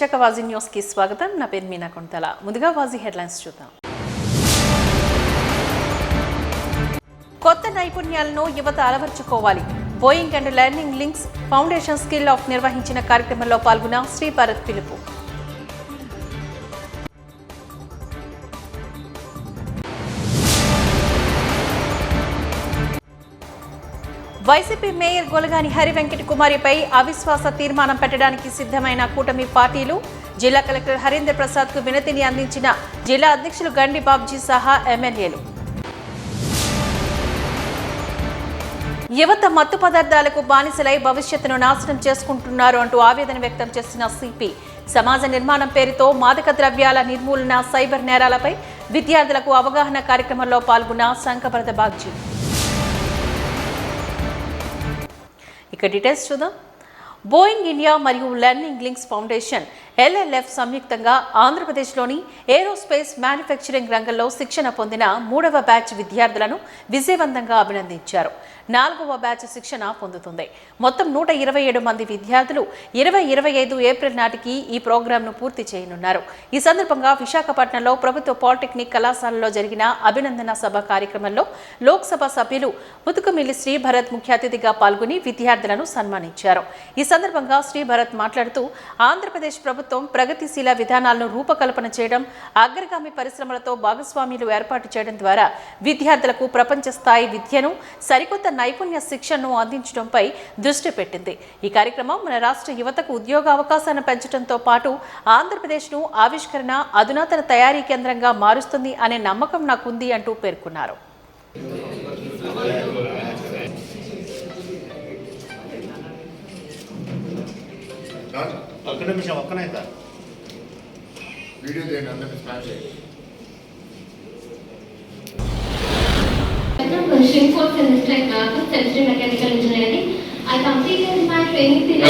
Visakha వాజీ news కి స్వాగతం. నా పేరు మీనా కొంతల. ముందుగా వాజీ హెడ్లైన్స్ చూద్దాం. కొత్త నైపుణ్యాలను యువత అలవర్చుకోవాలి. Boeing and learning links foundation skill of నిర్వహించిన కార్యక్రమంలో పాల్గొన్న శ్రీ భారత్ పిలుపు. వైసీపీ మేయర్ గొలగాని హరివెంకట కుమారిపై అవిశ్వాస తీర్మానం పెట్టడానికి సిద్ధమైన కూటమి పార్టీలు. జిల్లా కలెక్టర్ హరీంద్ర ప్రసాద్ కు వినతిని అందించిన జిల్లా అధ్యక్షులు గండి బాబ్జీ సహా ఎమ్మెల్యేలు. యువత మత్తు పదార్థాలకు బానిసలై భవిష్యత్తును నాశనం చేసుకుంటున్నారు అంటూ ఆవేదన వ్యక్తం చేసిన సిపి. సమాజ నిర్మాణం పేరుతో మాదక ద్రవ్యాల నిర్మూలన, సైబర్ నేరాలపై విద్యార్థులకు అవగాహన కార్యక్రమంలో పాల్గొన్న సంకపరద బాగ్జీ. ఇక డీటెయిల్స్ చూద్దాం. బోయింగ్ ఇండియా మరియు లెర్నింగ్ లింక్స్ ఫౌండేషన్ LLF సంయుక్తంగా ఆంధ్రప్రదేశ్లోని ఏరోస్పేస్ మ్యానుఫ్యాక్చరింగ్ రంగంలో శిక్షణ పొందిన 3వ బ్యాచ్ విద్యార్థులను విజయవంతంగా అభినందించారు. 4వ బ్యాచ్ శిక్షణ పొందుతుంది. మొత్తం 127 మంది విద్యార్థులు 2025 ఏప్రిల్ నాటికి ఈ ప్రోగ్రాంను పూర్తి చేయనున్నారు. ఈ సందర్భంగా విశాఖపట్నంలో ప్రభుత్వ పాలిటెక్నిక్ కళాశాలలో జరిగిన అభినందన సభ కార్యక్రమంలో లోక్సభ సభ్యులు ముతుకుమిల్లి శ్రీభరత్ ముఖ్య అతిథిగా పాల్గొని విద్యార్థులను సన్మానించారు. ఈ సందర్భంగా శ్రీభరత్ మాట్లాడుతూ ఆంధ్రప్రదేశ్ ప్రభుత్వం ప్రగతిశీల విధానాలను రూపకల్పన చేయడం, అగ్రగామి పరిశ్రమలతో భాగస్వామ్యాలు ఏర్పాటు చేయడం ద్వారా విద్యార్థులకు ప్రపంచ స్థాయి విద్యను, సరికొత్త నైపుణ్య శిక్షణను అందించడంపై దృష్టి పెట్టింది. ఈ కార్యక్రమం మన రాష్ట్ర యువతకు ఉద్యోగ అవకాశాలను పెంచడంతో పాటు ఆంధ్రప్రదేశ్ను ఆవిష్కరణ, అధునాతన తయారీ కేంద్రంగా మారుస్తుంది అనే నమ్మకం నాకుంది అంటూ పేర్కొన్నారు. Fourth semester mechanical engineering. I completed my training period.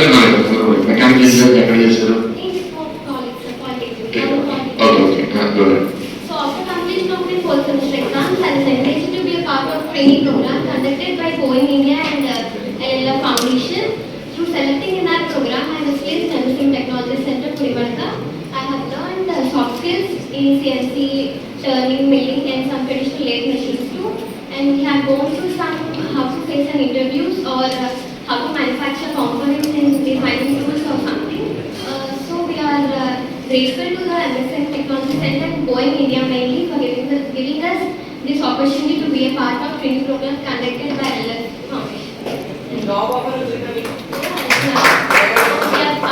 Mechanical engineering in college, polytechnic. Okay. Go ahead. So after completion of the fourth semester exams, I was encouraged to be a part of training program conducted by Boeing India and LLF Foundation. Through selecting in that program, I was placed in Nursing Technology Center, Purivarka. I have learned soft skills in CNC, turning, milling, and some traditional lathe machines too. And we have gone through some how to face an interviews or how to manufacture components in designing tools or something. So we are grateful to the MSN Technology Center and Boeing India mainly for giving us this opportunity to be a part of training programs conducted by LLF Foundation.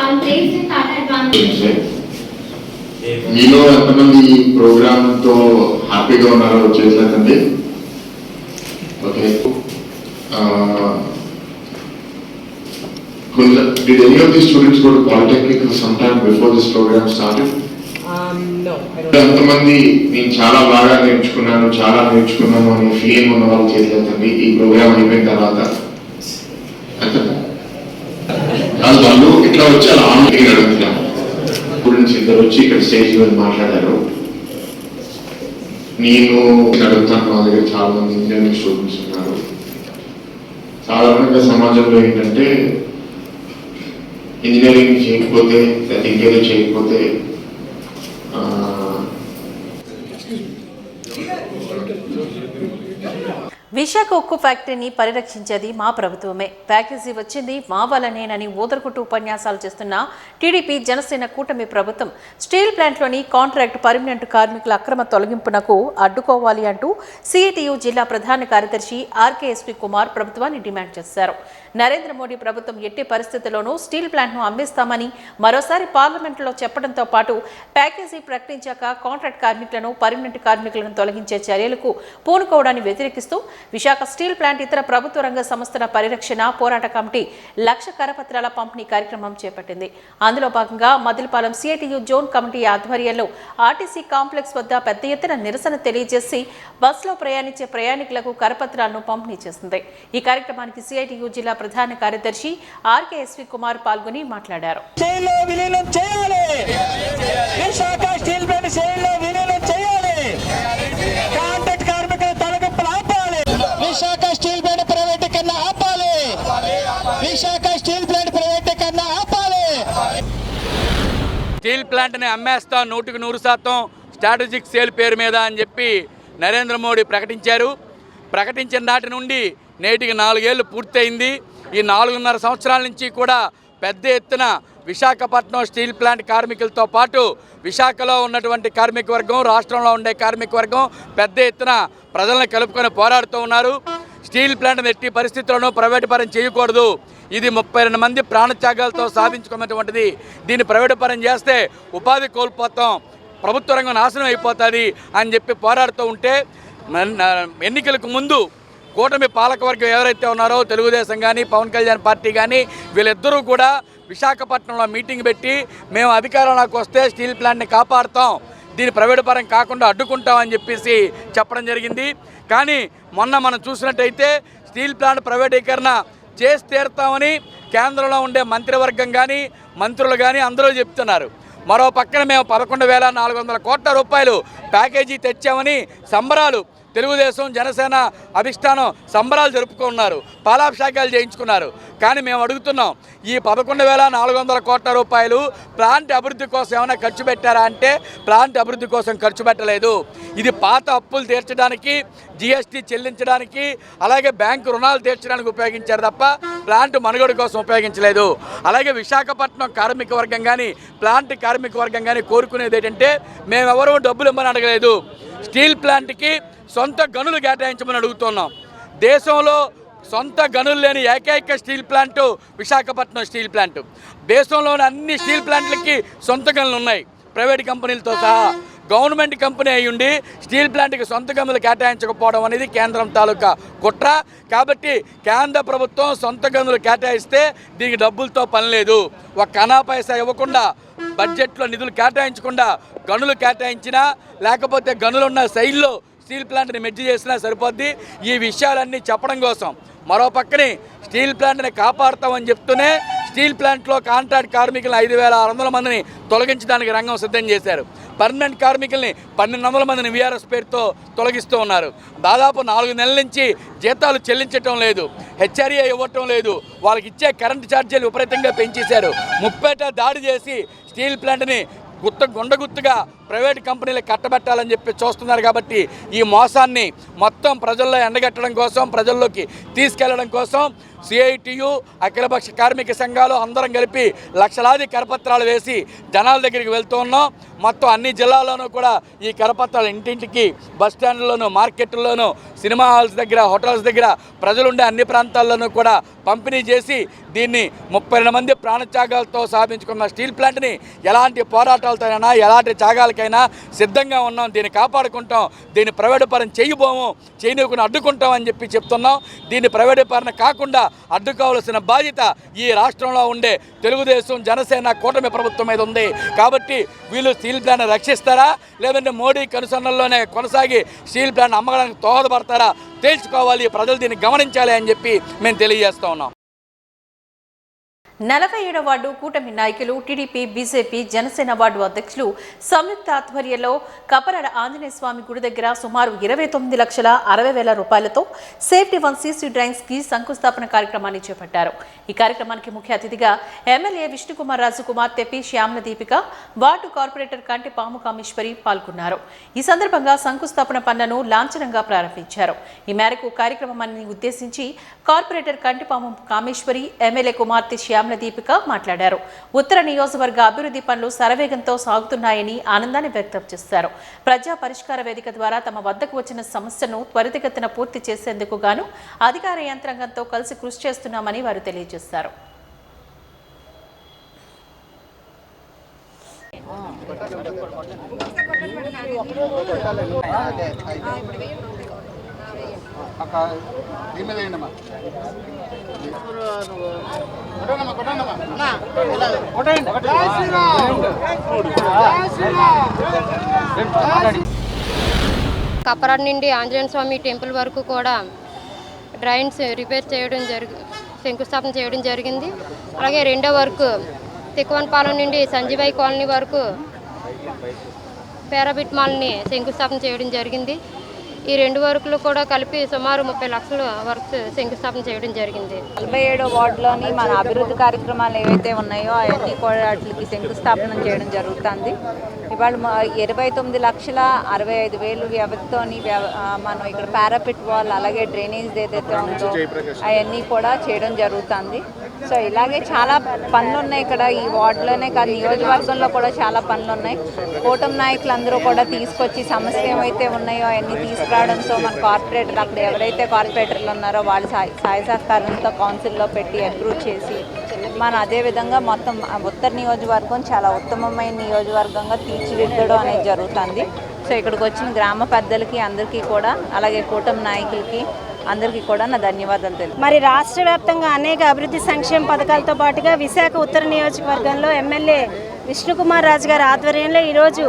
I'm placed in Tata Advantage. మీలో ఎంతమంది ఈ ప్రోగ్రామ్తో హ్యాపీగా ఉన్నారో చేసినట్టండి. Okay. Did any of these students go to Polytechnic sometime before this program started? No, I don't. ఎంతమంది నేను చాలా బాగా నేర్చుకున్నాను అనే ఫీలింగ్ ఉన్న వాళ్ళు చేసేదండి ఈ ప్రోగ్రామ్ అయిపోయిన తర్వాత? కాదు, వాళ్ళు ఇట్లా వచ్చి అలా ఆన్లైన్ అడుగుతున్నాను. స్టూడెంట్స్ ఇద్దరు వచ్చి ఇక్కడ స్టేజ్ మీద మాట్లాడారు. నేను అడుగుతాను, మా దగ్గర చాలా మంది ఇంజనీరింగ్ స్టూడెంట్స్ ఉన్నారు. సాధారణంగా సమాజంలో ఏంటంటే ఇంజనీరింగ్ చేయకపోతే లేదా ఇంకేదో చేయకపోతే విశాఖ ఉక్కు ఫ్యాక్టరీని పరిరక్షించేది మా ప్రభుత్వమే, ప్యాకేజీ వచ్చింది మా వల్లనేనని ఊదరకొట్టు ఉపన్యాసాలు చేస్తున్న టీడీపీ జనసేన కూటమి ప్రభుత్వం స్టీల్ ప్లాంట్లోని కాంట్రాక్ట్ పర్మనెంట్ కార్మికుల అక్రమ తొలగింపునకు అడ్డుకోవాలి అంటూ సిఐటియు జిల్లా ప్రధాన కార్యదర్శి ఆర్కేఎస్పీ కుమార్ ప్రభుత్వాన్ని డిమాండ్ చేశారు. నరేంద్ర మోడీ ప్రభుత్వం ఎట్టి పరిస్థితుల్లోనూ స్టీల్ ప్లాంట్ను అమ్మేస్తామని మరోసారి పార్లమెంట్లో చెప్పడంతో పాటు ప్యాకేజీ ప్రకటించాక కాంట్రాక్ట్ కార్మికులను, పర్మనెంట్ కార్మికులను తొలగించే చర్యలకు పూనుకోవడాన్ని వ్యతిరేకిస్తూ విశాఖ స్టీల్ ప్లాంట్ ఇతర ప్రభుత్వ రంగ సంస్థల పరిరక్షణ పోరాట కమిటీ 1,00,000 కరపత్రాల పంపిణీ కార్యక్రమం చేపట్టింది. అందులో భాగంగా మదిలపాలెం సిఐటియు జోన్ కమిటీ ఆధ్వర్యంలో ఆర్టీసీ కాంప్లెక్స్ వద్ద పెద్ద ఎత్తున నిరసన తెలియజేసి బస్సులో ప్రయాణించే ప్రయాణికులకు కరపత్రాలను పంపిణీ చేసింది. ఈ కార్యక్రమానికి సిఐటియు జిల్లా ప్రధాన కార్యదర్శి ఆర్కేఎస్వి కుమార్ పాల్గొని మాట్లాడారు. విశాఖ స్టీల్ ప్లాంట్ ప్రైవేటీకరణ ఆపాలి. విశాఖ స్టీల్ ప్లాంట్ ప్రైవేటీకరణ ఆపాలి. స్టీల్ ప్లాంట్ని అమ్మేస్తాం 100% స్ట్రాటజిక్ సేల్ పేరు మీద అని చెప్పి నరేంద్ర మోడీ ప్రకటించారు. ప్రకటించిన నాటి నుండి నేటికి 4 ఏళ్ళు పూర్తయింది. ఈ 4.5 సంవత్సరాల నుంచి కూడా పెద్ద ఎత్తున విశాఖపట్నం స్టీల్ ప్లాంట్ కార్మికులతో పాటు విశాఖలో ఉన్నటువంటి కార్మిక వర్గం, రాష్ట్రంలో ఉండే కార్మిక వర్గం పెద్ద ఎత్తున ప్రజలను కలుపుకొని పోరాడుతూ ఉన్నారు. స్టీల్ ప్లాంట్ని ఎట్టి పరిస్థితుల్లోనూ ప్రైవేటు పరం చేయకూడదు, ఇది 32 మంది ప్రాణత్యాగాలతో సాధించుకున్నటువంటిది, దీన్ని ప్రైవేటు పరం చేస్తే ఉపాధి కోల్పోతాం, ప్రభుత్వ రంగం నాశనం అయిపోతుంది అని చెప్పి పోరాడుతూ ఉంటే ఎన్నికలకు ముందు కూటమి పాలకవర్గం ఎవరైతే ఉన్నారో తెలుగుదేశం కానీ పవన్ కళ్యాణ్ పార్టీ కానీ వీళ్ళిద్దరూ కూడా విశాఖపట్నంలో మీటింగ్ పెట్టి మేము అధికారంలోకి వస్తే స్టీల్ ప్లాంట్ని కాపాడుతాం, దీన్ని ప్రైవేటు పరం కాకుండా అడ్డుకుంటామని చెప్పేసి చెప్పడం జరిగింది. కానీ మొన్న మనం చూసినట్టయితే స్టీల్ ప్లాంట్ ప్రైవేటీకరణ చేసి తీరుతామని కేంద్రంలో ఉండే మంత్రివర్గం కానీ మంత్రులు కానీ అందరూ చెప్తున్నారు. మరో పక్కన మేము 11,400 కోట్ల రూపాయలు ప్యాకేజీ తెచ్చామని సంబరాలు తెలుగుదేశం జనసేన అధిష్టానం సంబరాలు జరుపుకున్నారు, పాలాభిషేకాలు చేయించుకున్నారు. కానీ మేము అడుగుతున్నాం, ఈ 11,400 కోట్ల రూపాయలు ప్లాంట్ అభివృద్ధి కోసం ఏమైనా ఖర్చు పెట్టారా అంటే ప్లాంట్ అభివృద్ధి కోసం ఖర్చు పెట్టలేదు. ఇది పాత అప్పులు తీర్చడానికి, జీఎస్టీ చెల్లించడానికి, అలాగే బ్యాంకు రుణాలు తీర్చడానికి ఉపయోగించారు తప్ప ప్లాంట్ మనుగడ కోసం ఉపయోగించలేదు. అలాగే విశాఖపట్నం కార్మిక వర్గం కానీ ప్లాంట్ కార్మిక వర్గం కానీ కోరుకునేది ఏంటంటే మేమెవరూ డబ్బులు ఇవ్వమని అడగలేదు, స్టీల్ ప్లాంట్కి సొంత గనులు కేటాయించమని అడుగుతున్నాం. దేశంలో సొంత గనులు లేని ఏకైక steel plant Visakhapatnam steel plant. దేశంలోని అన్ని స్టీల్ ప్లాంట్లకి సొంత గనులు ఉన్నాయి, ప్రైవేట్ కంపెనీలతో సహా. గవర్నమెంట్ కంపెనీ అయ్యుండి స్టీల్ ప్లాంట్కి సొంత గనులు కేటాయించకపోవడం అనేది కేంద్రం తాలూకా కుట్ర. కాబట్టి కేంద్ర ప్రభుత్వం సొంత గనులు కేటాయిస్తే దీనికి డబ్బులతో పని లేదు. ఒక అనా పైసా ఇవ్వకుండా, బడ్జెట్లో నిధులు కేటాయించకుండా గనులు కేటాయించినా లేకపోతే గనులున్న శైలిలో స్టీల్ ప్లాంట్ని మెర్జీ చేసినా సరిపోద్ది. ఈ విషయాలన్నీ చెప్పడం కోసం మరో పక్కనే స్టీల్ ప్లాంట్ని కాపాడుతామని చెప్తూనే స్టీల్ ప్లాంట్లో కాంట్రాక్ట్ కార్మికులను 5,600 మందిని తొలగించడానికి రంగం సిద్ధం చేశారు. పర్మనెంట్ కార్మికుల్ని 1,200 మందిని వీఆర్ఎస్ పేరుతో తొలగిస్తూ ఉన్నారు. దాదాపు 4 నెలల నుంచి జీతాలు చెల్లించటం లేదు, హెచ్ఆర్ఏ ఇవ్వటం లేదు, వాళ్ళకి ఇచ్చే కరెంటు ఛార్జీలు విపరీతంగా పెంచేశారు. ముప్పేట దాడి చేసి స్టీల్ ప్లాంట్ని గుండగుత్తుగా ప్రైవేట్ కంపెనీలకు కట్టబెట్టాలని చెప్పి చూస్తున్నారు. కాబట్టి ఈ మోసాన్ని మొత్తం ప్రజల్లో ఎండగట్టడం కోసం, ప్రజల్లోకి తీసుకెళ్లడం కోసం సిఐటియు, అఖిలపక్ష కార్మిక సంఘాలు అందరం కలిపి లక్షలాది కరపత్రాలు వేసి జనాల దగ్గరికి వెళ్తూ ఉన్నాం. మొత్తం అన్ని జిల్లాల్లోనూ కూడా ఈ కరపత్రాలు ఇంటింటికి, బస్ స్టాండ్లోనూ, మార్కెట్ల్లోనూ, సినిమా హాల్స్ దగ్గర, హోటల్స్ దగ్గర, ప్రజలుండే అన్ని ప్రాంతాల్లోనూ కూడా పంపిణీ చేసి దీన్ని 32 మంది ప్రాణత్యాగాలతో సాధించుకున్న స్టీల్ ప్లాంట్ని ఎలాంటి పోరాటాలతోనైనా ఎలాంటి త్యాగాలకైనా సిద్ధంగా ఉన్నాం, దీన్ని కాపాడుకుంటాం, దీన్ని ప్రైవేటు పరం చేయబోము, చేయనీయకుండా అడ్డుకుంటాం అని చెప్పి చెప్తున్నాం. దీన్ని ప్రైవేటు పరం కాకుండా అడ్డుకోవాల్సిన బాధ్యత ఈ రాష్ట్రంలో ఉండే తెలుగుదేశం జనసేన కూటమి ప్రభుత్వం మీద ఉంది. కాబట్టి వీళ్ళు స్టీల్ ప్లాంట్ రక్షిస్తారా లేదంటే మోడీ కనుసన్నల్లోనే కొనసాగి స్టీల్ ప్లాంట్ అమ్మడానికి దోహదపడతారా తేల్చుకోవాలి, ప్రజలు దీన్ని గమనించాలి అని చెప్పి మేము తెలియజేస్తూ ఉన్నాం. 47వ వార్డు కూటమి నాయకులు, టీడీపీ, బీజేపీ, జనసేన వార్డు అధ్యక్షులు సంయుక్త ఆధ్వర్యంలో కపరాడ ఆంజనేయ స్వామి గుడి దగ్గర సుమారు 29,60,000 రూపాయలతో సేఫ్టీ 1 సీసీ డ్రైన్స్ కి శంకుస్థాపన కార్యక్రమాన్ని చేపట్టారు. ఈ కార్యక్రమానికి ముఖ్య అతిథిగా ఎమ్మెల్యే విష్ణుకుమార్ రాజు కుమార్తె P Shyamala Deepika, ward corporator కంటి పాము కామేశ్వరి పాల్గొన్నారు. ఈ సందర్భంగా శంకుస్థాపన పనులను లాంఛనంగా ప్రారంభించారు. ఈ మేరకు కార్యక్రమాన్ని ఉద్దేశించి కార్పొరేటర్ కంటిపాము కామేశ్వరి, ఎమ్మెల్యే కుమార్తె శ్యామల దీపిక మాట్లాడారు. ఉత్తర నియోజకవర్గ అభివృద్ధి పనులు శరవేగంతో సాగుతున్నాయని ఆనందాన్ని వ్యక్తం చేశారు. ప్రజా పరిష్కార వేదిక ద్వారా తమ వద్దకు వచ్చిన సమస్యను త్వరితగతిన పూర్తి చేసేందుకు గాను అధికార యంత్రాంగంతో కలిసి కృషి చేస్తున్నామని వారు తెలియజేశారు. కపరాడ నుండి ఆంజనేయ స్వామి టెంపుల్ వరకు కూడా డ్రైన్స్ రిపేర్ చేయడం శంకుస్థాపన చేయడం జరిగింది. అలాగే రెండో వర్క్ తిక్కువనపాలెం నుండి సంజీవయ్య కాలనీ వరకు పారాబిట్ మాల్ని శంకుస్థాపన చేయడం జరిగింది. ఈ 2 వర్కులు కూడా కలిపి సుమారు 30 లక్షల వర్క్ శంకుస్థాపన చేయడం జరిగింది. 47వ వార్డులోని మన అభివృద్ధి కార్యక్రమాలు ఏవైతే ఉన్నాయో అవన్నీ కూడా వాటికి శంకుస్థాపన చేయడం జరుగుతుంది. ఇవాళ 29,65,000 వ్యవధితోని మనం ఇక్కడ పారాపిట్ వాల్ అలాగే డ్రైనేజ్ ఏదైతే ఉందో అవన్నీ కూడా చేయడం జరుగుతుంది. సో ఇలాగే చాలా పనులు ఉన్నాయి ఇక్కడ ఈ వార్డులోనే కాదు, నియోజకవర్గంలో కూడా చాలా పనులు ఉన్నాయి. కూటమి నాయకులందరూ కూడా తీసుకొచ్చి సమస్యలు ఏవైతే ఉన్నాయో అవన్నీ తీసుకురావడంతో మన కార్పొరేటర్ అక్కడ ఎవరైతే కార్పొరేటర్లు ఉన్నారో వాళ్ళ సహాయ సహకారంతో కౌన్సిల్లో పెట్టి అప్రూవ్ చేసి మన అదేవిధంగా మొత్తం ఉత్తర నియోజకవర్గం చాలా ఉత్తమమైన నియోజకవర్గంగా తీర్చిదిద్దడం అనేది జరుగుతుంది. సో ఇక్కడికి వచ్చిన గ్రామ పెద్దలకి అందరికీ కూడా అలాగే కూటమి నాయకులకి అందరికీ కూడా నా ధన్యవాదాలు తెలుసు. మరి రాష్ట్ర వ్యాప్తంగా అనేక అభివృద్ధి సంక్షేమ పథకాలతో పాటుగా విశాఖ ఉత్తర నియోజకవర్గంలో ఎమ్మెల్యే విష్ణుకుమార్ రాజు గారి ఆధ్వర్యంలో ఈరోజు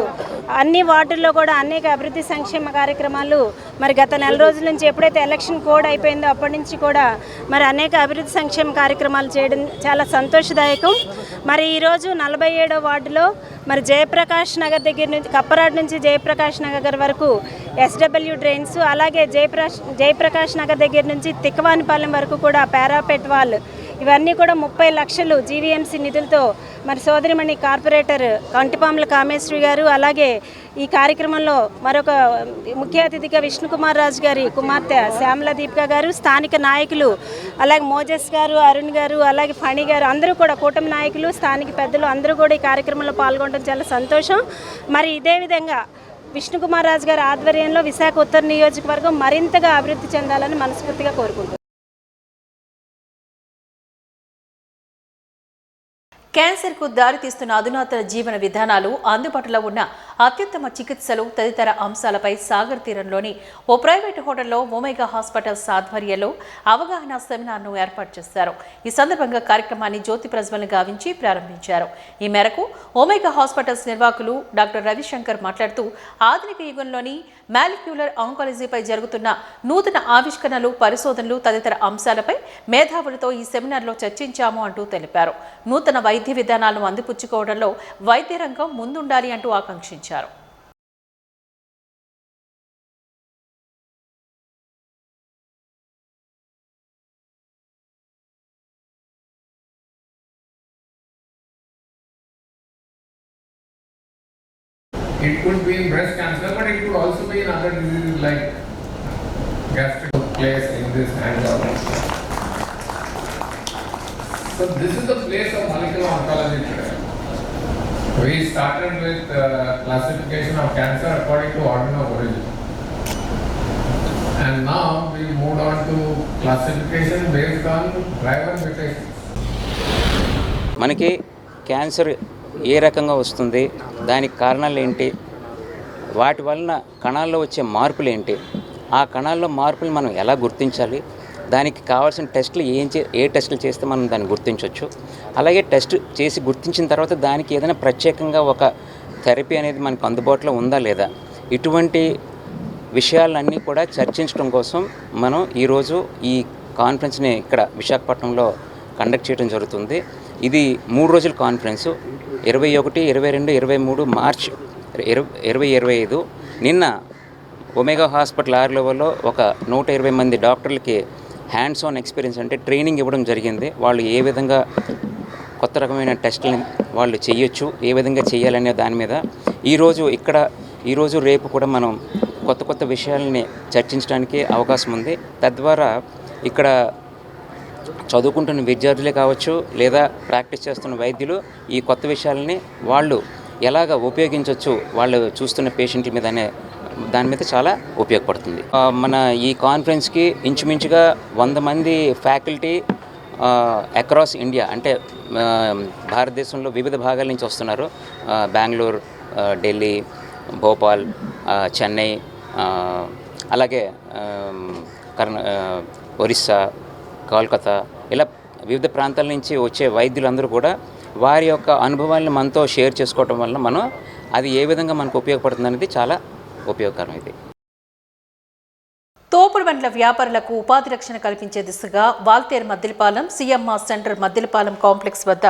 అన్ని వార్డుల్లో కూడా అనేక అభివృద్ధి సంక్షేమ కార్యక్రమాలు మరి గత నెల రోజుల నుంచి ఎప్పుడైతే ఎలక్షన్ కోడ్ అయిపోయిందో అప్పటి నుంచి కూడా మరి అనేక అభివృద్ధి సంక్షేమ కార్యక్రమాలు చేయడం చాలా సంతోషదాయకం. మరి ఈరోజు 47వ వార్డులో మరి జయప్రకాష్ నగర్ దగ్గర నుంచి కప్పరాడు నుంచి జయప్రకాష్ నగర్ వరకు SW డ్రైన్స్, అలాగే జయప్రకాష్ నగర్ దగ్గర నుంచి తిక్కవానిపాలెం వరకు కూడా పారాపెట్ వాల్, ఇవన్నీ కూడా 30 లక్షలు GVMC నిధులతో మరి సోదరిమణి కార్పొరేటర్ కంటిపాముల కామేశ్వరి గారు, అలాగే ఈ కార్యక్రమంలో మరొక ముఖ్య అతిథిగా విష్ణుకుమార్ రాజు గారి కుమార్తె శ్యామల దీపిక గారు, స్థానిక నాయకులు అలాగే మోజెస్ గారు, అరుణ్ గారు, అలాగే ఫణి గారు అందరూ కూడా కూటమి నాయకులు స్థానిక పెద్దలు అందరూ కూడా ఈ కార్యక్రమంలో పాల్గొనడం చాలా సంతోషం. మరి ఇదే విధంగా విష్ణుకుమార్ రాజు గారి ఆధ్వర్యంలో విశాఖ ఉత్తర నియోజకవర్గం మరింతగా అభివృద్ధి చెందాలని మనస్ఫూర్తిగా కోరుకుంటున్నాను. క్యాన్సర్కు దారితీస్తున్న అధునాతన జీవన విధానాలు, అందుబాటులో ఉన్న అత్యుత్తమ చికిత్సలు తదితర అంశాలపై సాగర్ తీరంలోని ఓ ప్రైవేటు హోటల్లో ఒమేగా హాస్పిటల్స్ ఆధ్వర్యంలో అవగాహన సెమినార్ను ఏర్పాటు చేశారు. ఈ సందర్భంగా కార్యక్రమాన్ని జ్యోతి ప్రజ్వలన గావించి ప్రారంభించారు. ఈ మేరకు ఒమేగా హాస్పిటల్స్ నిర్వాహకులు డాక్టర్ రవిశంకర్ మాట్లాడుతూ ఆధునిక యుగంలోని మాలిక్యులర్ ఆంకాలజీపై జరుగుతున్న నూతన ఆవిష్కరణలు, పరిశోధనలు తదితర అంశాలపై మేధావులతో ఈ సెమినార్లో చర్చించాము అంటూ తెలిపారు. నూతన వైద్య విధానాలను అందిపుచ్చుకోవడంలో వైద్య రంగం ముందుండాలి అంటూ ఆకాంక్షించారు. It could be in breast cancer, but it could also be in other diseases like gastric place in this hand organ. So this is the place of molecular oncology today. We started with classification of cancer according to organ of origin. And now we moved on to classification based on driver mutations. మనకి cancer ఏ రకంగా వస్తుంది, దానికి కారణాలు ఏంటి, వాటి వలన కణాల్లో వచ్చే మార్పులు ఏంటి, ఆ కణాల్లో మార్పులు మనం ఎలా గుర్తించాలి, దానికి కావాల్సిన టెస్టులు ఏ టెస్టులు చేస్తే మనం దాన్ని గుర్తించవచ్చు, అలాగే టెస్ట్ చేసి గుర్తించిన తర్వాత దానికి ఏదైనా ప్రత్యేకంగా ఒక థెరపీ అనేది మనకు అందుబాటులో ఉందా లేదా, ఇటువంటి విషయాలన్నీ కూడా చర్చించడం కోసం మనం ఈరోజు ఈ కాన్ఫరెన్స్ని ఇక్కడ విశాఖపట్నంలో కండక్ట్ చేయడం జరుగుతుంది. ఇది 3 రోజుల కాన్ఫరెన్సు 21, 22, 23 మార్చ్ 2025. నిన్న ఒమేగా హాస్పిటల్ 6 లెవెల్లో ఒక 120 మంది డాక్టర్లకి హ్యాండ్స్ ఆన్ ఎక్స్పీరియన్స్ అంటే ట్రైనింగ్ ఇవ్వడం జరిగింది. వాళ్ళు ఏ విధంగా కొత్త రకమైన టెస్టులని వాళ్ళు చేయొచ్చు, ఏ విధంగా చేయాలనే దాని మీద ఈరోజు రేపు కూడా మనం కొత్త విషయాలని చర్చించడానికి అవకాశం ఉంది. తద్వారా ఇక్కడ చదువుకుంటున్న విద్యార్థులే కావచ్చు లేదా ప్రాక్టీస్ చేస్తున్న వైద్యులు ఈ కొత్త విషయాలని వాళ్ళు ఎలాగ ఉపయోగించవచ్చు వాళ్ళు చూస్తున్న పేషెంట్ల మీద అనే దాని మీద చాలా ఉపయోగపడుతుంది. మన ఈ కాన్ఫరెన్స్కి ఇంచుమించుగా 100 మంది ఫ్యాకల్టీ అక్రాస్ ఇండియా అంటే భారతదేశంలో వివిధ భాగాల నుంచి వస్తున్నారు. బెంగళూరు, ఢిల్లీ, భోపాల్, చెన్నై, అలాగే ఒరిస్సా, కోల్కతా, ఇలా వివిధ ప్రాంతాల నుంచి వచ్చే వైద్యులందరూ కూడా వారి యొక్క అనుభవాలను మనతో షేర్ చేసుకోవటం వల్ల మనం అది ఏ విధంగా మనకు ఉపయోగపడుతుంది అనేది చాలా ఉపయోగకరం. ఇది తోపుడు బండ్ల వ్యాపారులకు ఉపాధి రక్షణ కల్పించే దిశగా Waltair Maddilapalem CMR centre Maddilapalem complex వద్ద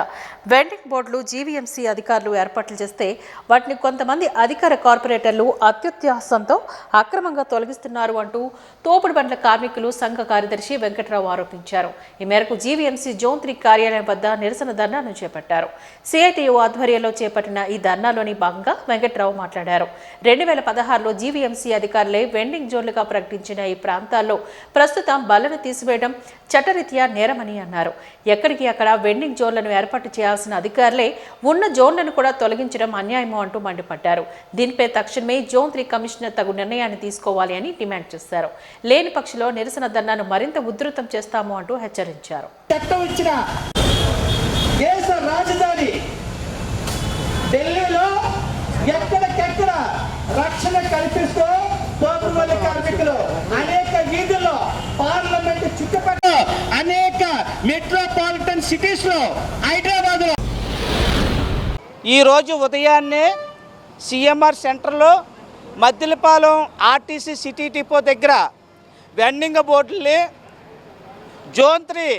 వెండింగ్ బోర్డులు జీవీఎంసీ అధికారులు ఏర్పాట్లు చేస్తే వాటిని కొంతమంది అధికార కార్పొరేటర్లు అత్యుత్సాహంతో అక్రమంగా తొలగిస్తున్నారు అంటూ తోపుడు బండ్ల కార్మికులు సంఘ కార్యదర్శి వెంకట్రావు ఆరోపించారు. ఈ మేరకు జీవీఎంసీ జోన్ 3 కార్యాలయం వద్ద నిరసన ధర్నాను చేపట్టారు. సిఐటియు ఆధ్వర్యంలో చేపట్టిన ఈ ధర్నాలోని భాగంగా వెంకట్రావు మాట్లాడారు. 2016లో జీవీఎంసీ అధికారులే వెండింగ్ జోన్లుగా ప్రకటించిన ఈ ప్రాంతాల్లో ప్రస్తుతం బళ్లను తీసివేయడం చట్టరీత్యా నేరమని అన్నారు. ఎక్కడికి అక్కడ వెండింగ్ జోన్లను ఏర్పాటు చేయాల్సిన అధికారులే ఉన్న జోన్లను కూడా తొలగించడం అన్యాయమో అంటూ మండిపడ్డారు. దీనిపై తక్షణమే జోన్ 3 కమిషనర్ తగు నిర్ణయాన్ని తీసుకోవాలి అని డిమాండ్ చేశారు. లేని పక్షంలో నిరసన ధర్నాను మరింత ఉధృతం చేస్తాము అంటూ హెచ్చరించారు. ఢిల్లీలో ఎక్కడికెక్కడ రక్షణ కల్పిస్తూ తోపుడు కార్మికులు అనేక వీధుల్లో పార్లమెంట్ చుట్టుపక్కల అనేక మెట్రోపాలిటన్ సిటీస్ లో హైదరాబాద్ లో ఈరోజు ఉదయాన్నే సీఎంఆర్ సెంటర్లో మద్దిలపాలెం ఆర్టీసీ సిటీ డిపో దగ్గర వెండింగ్ బోర్డుల్ని జోన్ 3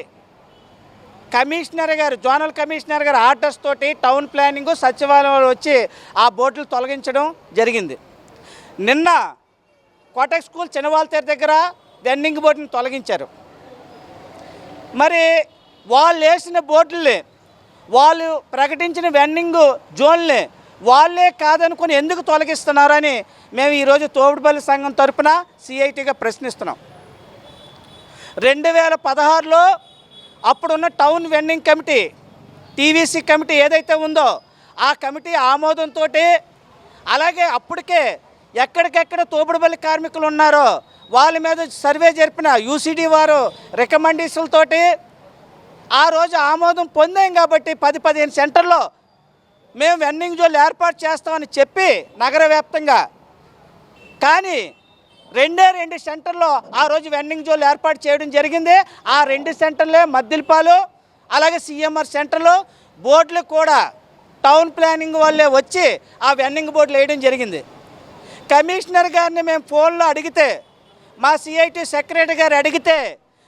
కమిషనర్ గారు జోనల్ కమిషనర్ గారు ఆర్డర్స్ తోటి టౌన్ ప్లానింగ్ సచివాలయంలో వచ్చి ఆ బోర్డులు తొలగించడం జరిగింది. నిన్న కోటక్ స్కూల్ చిన్నవాల్తేరు దగ్గర వెండింగ్ బోర్డుని తొలగించారు. మరి వాళ్ళు వేసిన బోర్డుల్ని వాళ్ళు ప్రకటించిన వెండింగ్ జోన్లే వాళ్ళే కాదనుకుని ఎందుకు తొలగిస్తున్నారని మేము ఈరోజు తోపుడుపల్లి సంఘం తరపున సిఐటిగా ప్రశ్నిస్తున్నాం. 2016లో అప్పుడున్న town vending committee TVC committee ఏదైతే ఉందో ఆ కమిటీ ఆమోదంతో అలాగే అప్పటికే ఎక్కడికెక్కడ తోపుడుపల్లి కార్మికులు ఉన్నారో వాళ్ళ మీద సర్వే జరిపిన యూసీడీ వారు రికమెండేషన్లతోటి ఆ రోజు ఆమోదం పొందాం కాబట్టి 10-15 సెంటర్లో మేము వెండింగ్ జోన్లు ఏర్పాటు చేస్తామని చెప్పి నగర వ్యాప్తంగా కానీ 2 సెంటర్లో ఆ రోజు వెండింగ్ జోన్లు ఏర్పాటు చేయడం జరిగింది. ఆ 2 సెంటర్లే మద్దిలపాలెం అలాగే సీఎంఆర్ సెంటర్లో బోర్డులు కూడా టౌన్ ప్లానింగ్ వాళ్ళే వచ్చి ఆ వెండింగ్ బోర్డులు వేయడం జరిగింది. కమిషనర్ గారిని మేము ఫోన్లో అడిగితే మా సిఐటి సెక్రటరీ గారు అడిగితే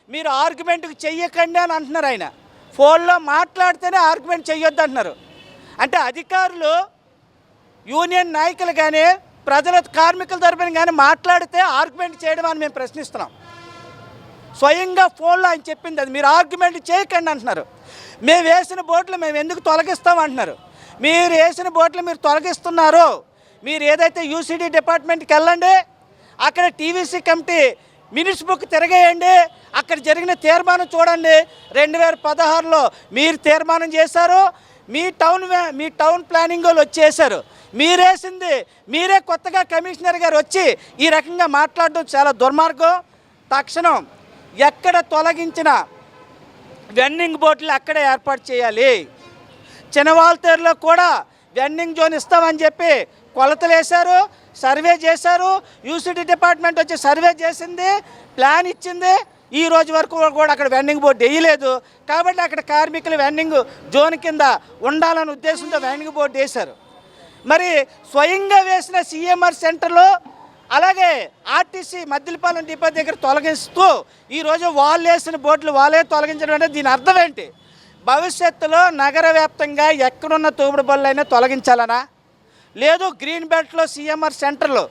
మీరు ఆర్గ్యుమెంట్కి చెయ్యకండి అని అంటున్నారు. ఆయన ఫోన్లో మాట్లాడితేనే ఆర్గ్యుమెంట్ చెయ్యొద్దు అంటున్నారు. అంటే అధికారులు యూనియన్ నాయకులు కానీ ప్రజల కార్మికుల తరపున కానీ మాట్లాడితే ఆర్గ్యుమెంట్ చేయడం అని మేము ప్రశ్నిస్తున్నాం. స్వయంగా ఫోన్లో ఆయన చెప్పింది అది మీరు ఆర్గ్యుమెంట్ చేయకండి అంటున్నారు. మేము వేసిన బోట్లు మేము ఎందుకు తొలగిస్తాం అంటున్నారు. మీరు వేసిన బోట్లు మీరు తొలగిస్తున్నారు. మీరు ఏదైతే యూసీడీ డిపార్ట్మెంట్కి వెళ్ళండి, అక్కడ టీవీసీ కమిటీ మినిట్స్ బుక్ తిరగేయండి, అక్కడ జరిగిన తీర్మానం చూడండి. 2016లో మీరు తీర్మానం చేశారు, మీ టౌన్ ప్లానింగ్ వాళ్ళు వచ్చేసారు. మీరేసింది మీరే కొత్తగా కమిషనర్ గారు వచ్చి ఈ రకంగా మాట్లాడడం చాలా దుర్మార్గం. తక్షణం ఎక్కడ తొలగించిన వెండింగ్ బోర్డులు అక్కడే ఏర్పాటు చేయాలి. చిన్నవాల్తేరులో కూడా వెండింగ్ జోన్ ఇస్తామని చెప్పి కొలతలు వేశారు, సర్వే చేశారు. యూసీడీ డిపార్ట్మెంట్ వచ్చి సర్వే చేసింది, ప్లాన్ ఇచ్చింది. ఈ రోజు వరకు కూడా అక్కడ వెండింగ్ బోర్డు వేయలేదు. కాబట్టి అక్కడ కార్మికులు వెండింగ్ జోన్ కింద ఉండాలనే ఉద్దేశంతో వెండింగ్ బోర్డు వేశారు. మరి స్వయంగా వేసిన సీఎంఆర్ సెంటర్లో అలాగే ఆర్టీసీ మద్దిలపాలెం డిపో దగ్గర తొలగిస్తూ ఈరోజు వాళ్ళు వేసిన బోర్డులు వాళ్ళే తొలగించడం అంటే దీని అర్థం ఏంటి? భవిష్యత్తులో నగర వ్యాప్తంగా ఎక్కడున్న తోపుడు బళ్ళైనా తొలగించాలనా? లేదు గ్రీన్ బెల్ట్లో సీఎంఆర్ సెంటర్లో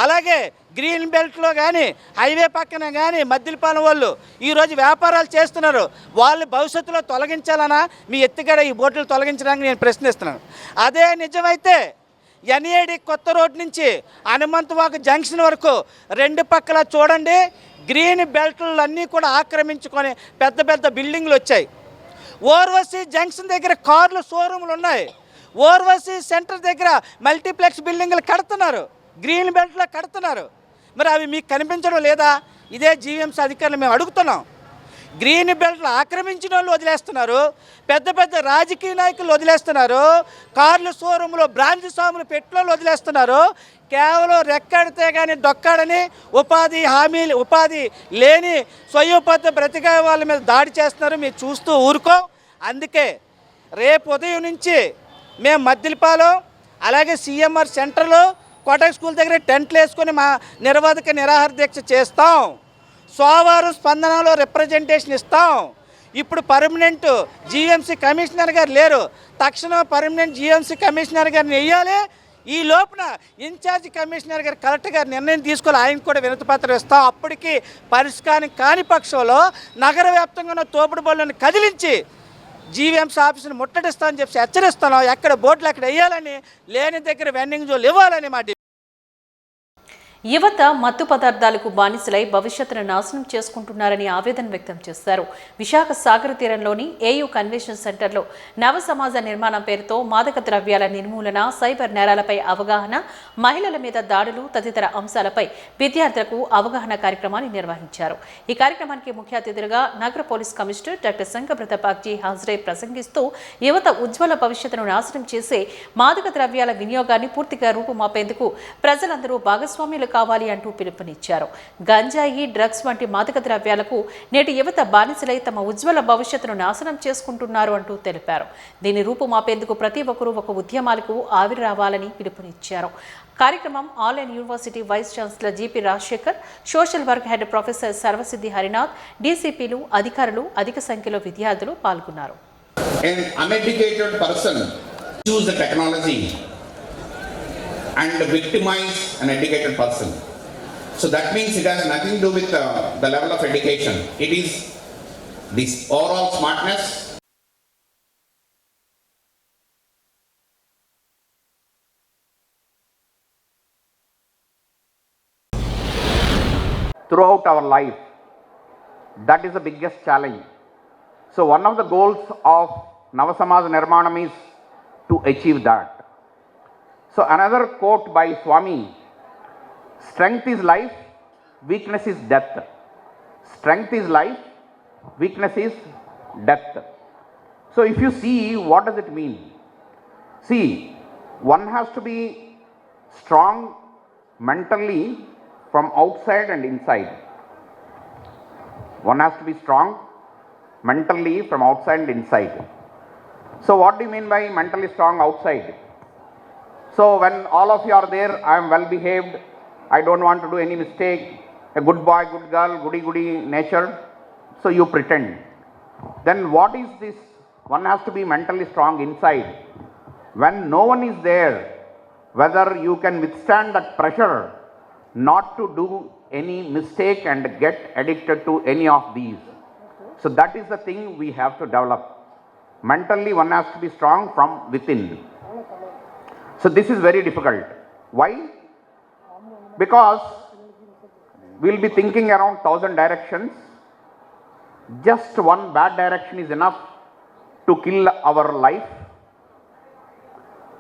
అలాగే గ్రీన్ బెల్ట్లో కానీ హైవే పక్కన కానీ మద్దిలపాలెం వాళ్ళు ఈరోజు వ్యాపారాలు చేస్తున్నారు. వాళ్ళు భవిష్యత్తులో తొలగించాలనా? మీ ఎత్తుగడ ఈ బోర్డులు తొలగించడానికి నేను ప్రశ్నిస్తున్నాను. అదే నిజమైతే ఎన్ఏడి కొత్త రోడ్ నుంచి హనుమంతవాక జంక్షన్ వరకు 2 పక్కల చూడండి గ్రీన్ బెల్ట్లు అన్నీ కూడా ఆక్రమించుకొని పెద్ద పెద్ద బిల్డింగ్లు వచ్చాయి. ఓర్వశీ జంక్షన్ దగ్గర కార్లు షోరూములు ఉన్నాయి. ఓర్వశీ సెంటర్ దగ్గర మల్టీప్లెక్స్ బిల్డింగ్లు కడుతున్నారు, గ్రీన్ బెల్ట్లో కడుతున్నారు. మరి అవి మీకు కనిపించడం లేదా? ఇదే జీవీఎంసీ అధికారులు మేము అడుగుతున్నాం. గ్రీన్ బెల్ట్లు ఆక్రమించిన వాళ్ళు వదిలేస్తున్నారు, పెద్ద పెద్ద రాజకీయ నాయకులు వదిలేస్తున్నారు, కార్ల షోరూంలో బ్రాంచ్ షాపులు పెట్రోల్ వదిలేస్తున్నారు. కేవలం రెక్కడితే కానీ డొక్కాడని ఉపాధి లేని స్వయోపాధి బ్రతికే వాళ్ళ మీద దాడి చేస్తున్నారు. మీరు చూస్తూ ఊరుకో. అందుకే రేపు ఉదయం నుంచి మేము మద్దిలపాలెం అలాగే సీఎంఆర్ సెంటర్లో కోటక్ స్కూల్ దగ్గర టెంట్లు వేసుకొని మా నిరాహార దీక్ష చేస్తాం. సోమవారం స్పందనలో రిప్రజెంటేషన్ ఇస్తాం. ఇప్పుడు పర్మనెంట్ జీఎంసీ కమిషనర్ గారు లేరు, తక్షణం పర్మనెంట్ జీఎంసీ కమిషనర్ గారిని వేయాలి. ఈ లోపున ఇన్ఛార్జ్ కమిషనర్ గారు కలెక్టర్ గారు నిర్ణయం తీసుకోవాలి, ఆయనకు కూడా వినతిపత్రం ఇస్తాం. అప్పటికి పరిష్కారం కాని పక్షంలో నగర వ్యాప్తంగా ఉన్న తోపుడు బళ్ళను కదిలించి జీవీఎంసీ ఆఫీసును ముట్టడిస్తామని చెప్పి హెచ్చరిస్తున్నాం. ఎక్కడ బోర్డులు అక్కడ వేయాలని, లేని దగ్గర వెండింగ్ జోన్లు ఇవ్వాలని మా యువత మత్తు పదార్థాలకు బానిసలై భవిష్యత్తును నాశనం చేసుకుంటున్నారని ఆవేదన వ్యక్తం చేశారు. విశాఖ సాగర తీరంలోని ఏయూ కన్వెన్షన్ సెంటర్లో నవ సమాజ నిర్మాణం పేరుతో మాదక ద్రవ్యాల నిర్మూలన, సైబర్ నేరాలపై అవగాహన, మహిళల మీద దాడులు తదితర అంశాలపై విద్యార్థులకు అవగాహన కార్యక్రమాన్ని నిర్వహించారు. ఈ కార్యక్రమానికి ముఖ్య అతిథులుగా నగర పోలీస్ కమిషనర్ డాక్టర్ శంకరబ్రత పాక్జీ హాజరై ప్రసంగిస్తూ యువత ఉజ్వల భవిష్యత్తును నాశనం చేసే మాదక ద్రవ్యాల వినియోగాన్ని పూర్తిగా రూపుమాపేందుకు ప్రజలందరూ భాగస్వామ్యులు కావాలి అంటూ పిలుపునిచ్చారు. గంజాయి, డ్రగ్స్ వంటి మాదక ద్రవ్యాలకు నేటి యువత బానిసలై తమ ఉజ్వల భవిష్యత్తును నాశనం చేసుకుంటున్నారు అంటూ తెలిపారు. దీన్ని రూపుమాపేందుకు ప్రతి ఒక్కరూ ఒక ఉద్యమాలకు ఆవిరి రావాలని పిలుపునిచ్చారు. కార్యక్రమం online university vice chancellor GP Rajasekhar, social work head professor Sarvasiddhi Harinath, డీసీపీలు, అధికారులు, అధిక సంఖ్యలో విద్యార్థులు పాల్గొన్నారు. And victimize an educated person. So that means it has nothing to do with the level of education. It is this overall smartness. Throughout our life, that is the biggest challenge. So one of the goals of Navasamaj Nirmanam is to achieve that. So another quote by Swami, strength is life, weakness is death. Strength is life, weakness is death. So if you see, what does it mean? See, one has to be strong mentally from outside and inside. One has to be strong mentally from outside and inside. So what do you mean by mentally strong outside? So when all of you are there, I am well behaved, I don't want to do any mistake, a good boy, good girl, goody nature, so you pretend. Then what is this? One has to be mentally strong inside. When no one is there, whether you can withstand that pressure not to do any mistake and get addicted to any of these. So that is the thing we have to develop. Mentally one has to be strong from within. So this is very difficult. Why? Because we'll be thinking around 1,000 directions. Just one bad direction is enough to kill our life.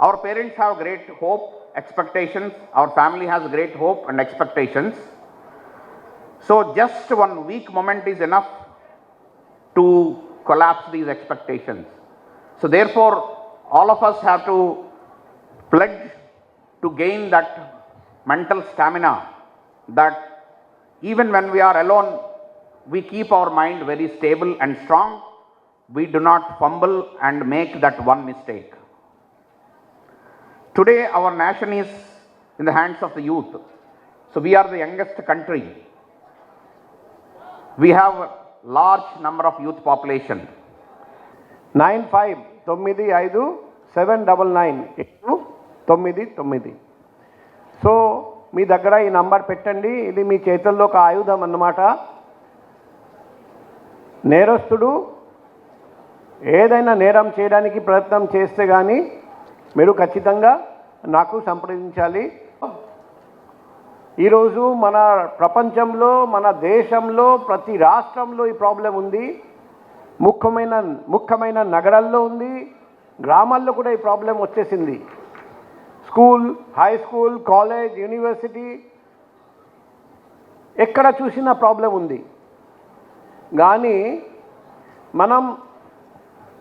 Our parents have great hope, expectations. Our family has great hope and expectations. So just one weak moment is enough to collapse these expectations. So therefore, all of us have to pledge to gain that mental stamina, that even when we are alone, we keep our mind very stable and strong. We do not fumble and make that one mistake. Today our nation is in the hands of the youth. So we are the youngest country. We have a large number of youth population. 95957799 so మీ దగ్గర ఈ number పెట్టండి. ఇది మీ చేతుల్లో ఒక ఆయుధం అన్నమాట. నేరస్తుడు ఏదైనా నేరం చేయడానికి ప్రయత్నం చేస్తే కానీ మీరు ఖచ్చితంగా నాకు సంప్రదించాలి. ఈరోజు మన ప్రపంచంలో, మన దేశంలో, ప్రతి రాష్ట్రంలో ఈ ప్రాబ్లం ఉంది. ముఖ్యమైన నగరాల్లో ఉంది, గ్రామాల్లో కూడా ఈ ప్రాబ్లం వచ్చేసింది. School, high school, college, university ఎక్కడ చూసినా ప్రాబ్లం ఉంది. కానీ మనం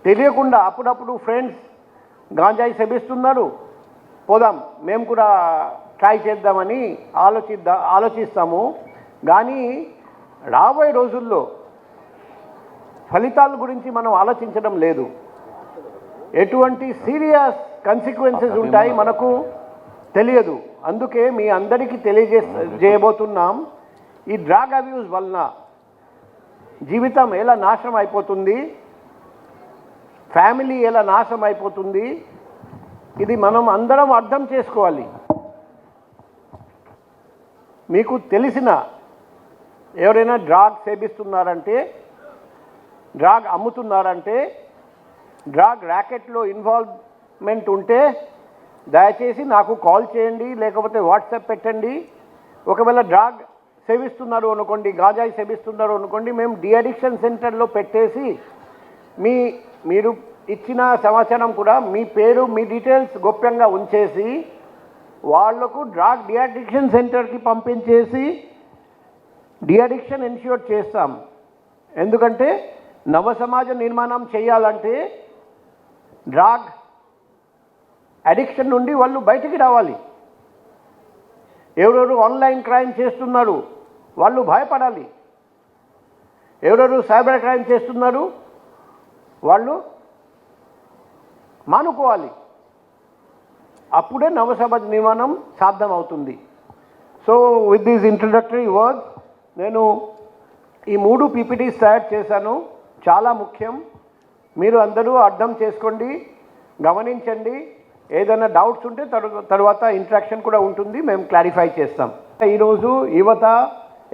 తెలియకుండా అప్పుడప్పుడు ఫ్రెండ్స్ గాంజాయి సేవిస్తున్నారు, పోదాం మేము కూడా ట్రై చేద్దామని ఆలోచిస్తాము. కానీ రాబోయే రోజుల్లో ఫలితాల గురించి మనం ఆలోచించడం లేదు. ఎటువంటి సీరియస్ కన్సిక్వెన్సెస్ ఉంటాయి మనకు. తెలియదు. అందుకే మీ అందరికీ చేయబోతున్నాం, ఈ డ్రగ్ అబ్యూస్ వలన జీవితం ఎలా నాశనం అయిపోతుంది, ఫ్యామిలీ ఎలా నాశనం అయిపోతుంది, ఇది మనం అందరం అర్థం చేసుకోవాలి. మీకు తెలిసిన ఎవరైనా డ్రగ్ సేవిస్తున్నారంటే, డ్రగ్ అమ్ముతున్నారంటే, డ్రగ్ ర్యాకెట్లో ఇన్వాల్వ్మెంట్ ఉంటే దయచేసి నాకు కాల్ చేయండి, లేకపోతే వాట్సాప్ పెట్టండి. ఒకవేళ డ్రగ్ సేవిస్తున్నారు అనుకోండి, గాంజాయి సేవిస్తున్నారు అనుకోండి, మేము డిఅడిక్షన్ సెంటర్లో పెట్టేసి మీరు ఇచ్చిన సమాచారం కూడా మీ పేరు, మీ డీటెయిల్స్ గోప్యంగా ఉంచేసి వాళ్లకు డ్రగ్ డిఅడిక్షన్ సెంటర్కి పంపించేసి డిఅడిక్షన్ ఎన్ష్యూర్ చేస్తాం. ఎందుకంటే నవ సమాజ నిర్మాణం చేయాలంటే డ్రగ్ అడిక్షన్ నుండి వాళ్ళు బయటికి రావాలి. ఎవరెవరు ఆన్లైన్ క్రైమ్ చేస్తున్నారు వాళ్ళు భయపడాలి. ఎవరెవరు సైబర్ క్రైమ్ చేస్తున్నారు వాళ్ళు మానుకోవాలి. అప్పుడే నవ సమాజ నిర్మాణం సాధ్యం అవుతుంది. So with these introductory words నేను ఈ 3 పీపీటీస్ తయారు చేశాను. చాలా ముఖ్యం, మీరు అందరూ అర్థం చేసుకోండి, గమనించండి. ఏదైనా డౌట్స్ ఉంటే తర్వాత ఇంటరాక్షన్ కూడా ఉంటుంది, మేము క్లారిఫై చేస్తాం. ఈరోజు యువత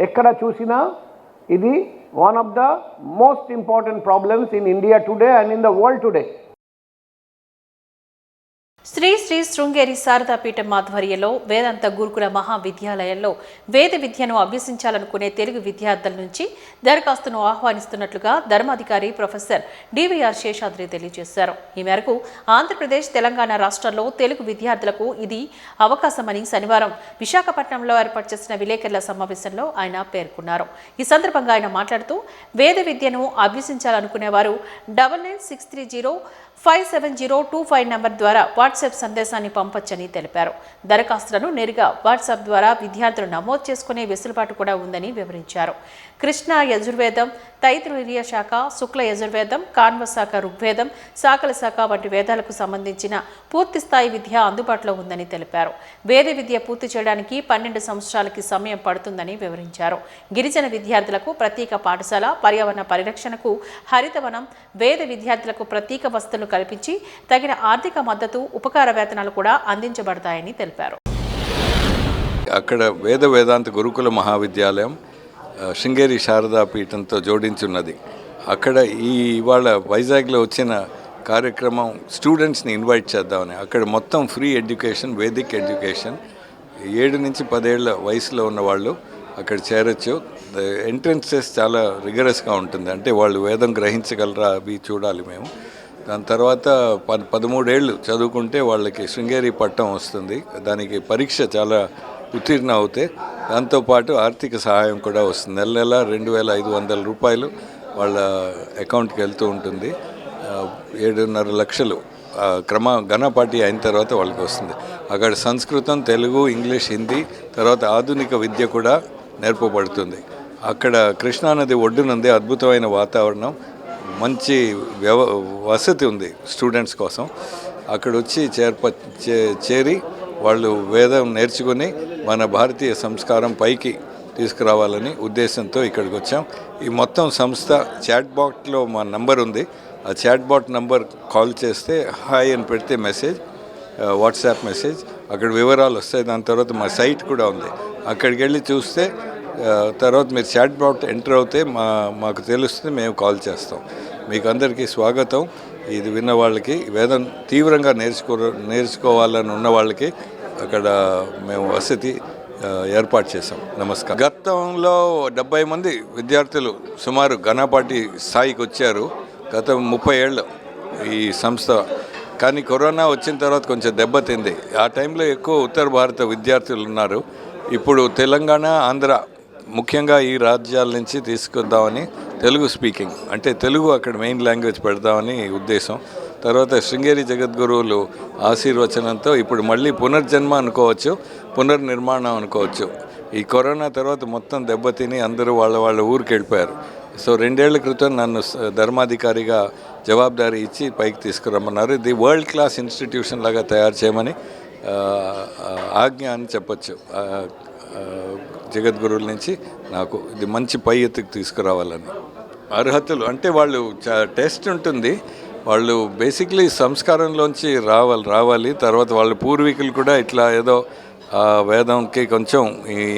ఎక్కడ చూసినా ఇది one of the most important problems in India today and in the world today. Sri Sri Sringeri Sharada Peetham ఆధ్వర్యంలో వేదాంత గురుకుల మహావిద్యాలయంలో వేద విద్యను అభ్యసించాలనుకునే తెలుగు విద్యార్థుల నుంచి దరఖాస్తును ఆహ్వానిస్తున్నట్లుగా ధర్మాధికారి ప్రొఫెసర్ డివిఆర్ శేషాద్రి తెలియజేశారు. ఈ మేరకు ఆంధ్రప్రదేశ్, తెలంగాణ రాష్ట్రాల్లో తెలుగు విద్యార్థులకు ఇది అవకాశమని శనివారం విశాఖపట్నంలో ఏర్పాటు చేసిన విలేకరుల సమావేశంలో ఆయన పేర్కొన్నారు. ఈ సందర్భంగా ఆయన మాట్లాడుతూ వేద విద్యను అభ్యసించాలనుకునేవారు 9963057025 నంబర్ ద్వారా వాట్సాప్ సందేశాన్ని పంపొచ్చని తెలిపారు. దరఖాస్తులను నేరుగా వాట్సాప్ ద్వారా విద్యార్థులు నమోదు చేసుకునే వెసులుబాటు కూడా ఉందని వివరించారు. కృష్ణ యజుర్వేదం, తైత్రీయ శాఖ, శుక్ల యజుర్వేదం, కాన్వ శాఖ ఋగ్వేదం, శాఖల శాఖ వంటి వేదాలకు సంబంధించిన పూర్తి స్థాయి విద్య అందుబాటులో ఉందని తెలిపారు. వేద విద్య పూర్తి చేయడానికి 12 సంవత్సరాలకి సమయం పడుతుందని వివరించారు. గిరిజన విద్యార్థులకు ప్రత్యేక పాఠశాల, పర్యావరణ పరిరక్షణకు హరితవనం, వేద విద్యార్థులకు ప్రత్యేక వసతులు కల్పించి తగిన ఆర్థిక మద్దతు, ఉపకార వేతనాలు కూడా అందించబడతాయని తెలిపారు. అక్కడ వేదాంత గురుకుల మహావిద్యాలయం శృంగేరి శారదా పీఠంతో జోడించున్నది. అక్కడ ఇవాళ వైజాగ్లో వచ్చిన కార్యక్రమం స్టూడెంట్స్ని ఇన్వైట్ చేద్దామని. అక్కడ మొత్తం ఫ్రీ ఎడ్యుకేషన్, వేదిక్ ఎడ్యుకేషన్. 7 నుంచి 10 ఏళ్ల వయసులో ఉన్న వాళ్ళు అక్కడ చేరొచ్చు. ఎంట్రన్స్ టెస్ట్ చాలా రిగరస్గా ఉంటుంది, అంటే వాళ్ళు వేదం గ్రహించగలరా అవి చూడాలి మేము. దాని తర్వాత 13 ఏళ్ళు చదువుకుంటే వాళ్ళకి శృంగేరి పట్టం వస్తుంది. దానికి పరీక్ష చాలా ఉత్తీర్ణ అవుతే దాంతోపాటు ఆర్థిక సహాయం కూడా వస్తుంది. నెల నెల 2500 రూపాయలు వాళ్ళ అకౌంట్కి వెళ్తూ ఉంటుంది. 7.5 లక్షలు ఘనపాటి అయిన తర్వాత వాళ్ళకి వస్తుంది. అక్కడ సంస్కృతం, తెలుగు, ఇంగ్లీష్, హిందీ, తర్వాత ఆధునిక విద్య కూడా నేర్పబడుతుంది. అక్కడ కృష్ణానది ఒడ్డునుంది, అద్భుతమైన వాతావరణం, మంచి వసతి ఉంది స్టూడెంట్స్ కోసం. అక్కడ వచ్చి చేరి వాళ్ళు వేదం నేర్చుకుని మన భారతీయ సంస్కారం పైకి తీసుకురావాలని ఉద్దేశంతో ఇక్కడికి వచ్చాం. ఈ మొత్తం సంస్థ చాట్బాట్లో మా నంబర్ ఉంది. ఆ చాట్బాట్ నంబర్ కాల్ చేస్తే హాయ్ అని పెడితే మెసేజ్, వాట్సాప్ మెసేజ్, అక్కడ వివరాలు వస్తాయి. దాని తర్వాత మా సైట్ కూడా ఉంది, అక్కడికి వెళ్ళి చూస్తే తర్వాత మీరు చాట్బాట్ ఎంటర్ అవుతే మాకు తెలుస్తుంది, మేము కాల్ చేస్తాం. మీకు అందరికీ స్వాగతం. ఇది విన్న వాళ్ళకి, వేదం తీవ్రంగా నేర్చుకోవాలని ఉన్న వాళ్ళకి అక్కడ మేము వసతి ఏర్పాటు చేసాం. నమస్కారం. గతంలో 70 మంది విద్యార్థులు సుమారు ఘనపాటి స్థాయికి వచ్చారు గత 30 ఏళ్ళు ఈ సంస్థ. కానీ కరోనా వచ్చిన తర్వాత కొంచెం దెబ్బతింది. ఆ టైంలో ఎక్కువ ఉత్తర భారత విద్యార్థులు ఉన్నారు. ఇప్పుడు తెలంగాణ, ఆంధ్ర ముఖ్యంగా ఈ రాజ్యాల నుంచి తీసుకొద్దామని, తెలుగు స్పీకింగ్ అంటే తెలుగు అక్కడ మెయిన్ లాంగ్వేజ్ పెడదామని ఉద్దేశం. తర్వాత శృంగేరి జగద్గురువులు ఆశీర్వచనంతో ఇప్పుడు మళ్ళీ పునర్జన్మ అనుకోవచ్చు, పునర్నిర్మాణం అనుకోవచ్చు. ఈ కరోనా తర్వాత మొత్తం దెబ్బతిని అందరూ వాళ్ళ ఊరికి వెళ్ళిపోయారు. సో 2 ఏళ్ల క్రితం నన్ను ధర్మాధికారిగా జవాబుదారీ ఇచ్చి పైకి తీసుకురమ్మన్నారు. ఇది వరల్డ్ క్లాస్ ఇన్స్టిట్యూషన్ లాగా తయారు చేయమని ఆజ్ఞ అని చెప్పచ్చు జగద్గురువుల నుంచి నాకు ఇది మంచి పై ఎత్తుకు తీసుకురావాలని. అర్హతలు అంటే వాళ్ళు టెస్ట్ ఉంటుంది, వాళ్ళు బేసిక్లీ సంస్కారంలోంచి రావాలి. తర్వాత వాళ్ళ పూర్వీకులు కూడా ఇట్లా ఏదో వేదంకి కొంచెం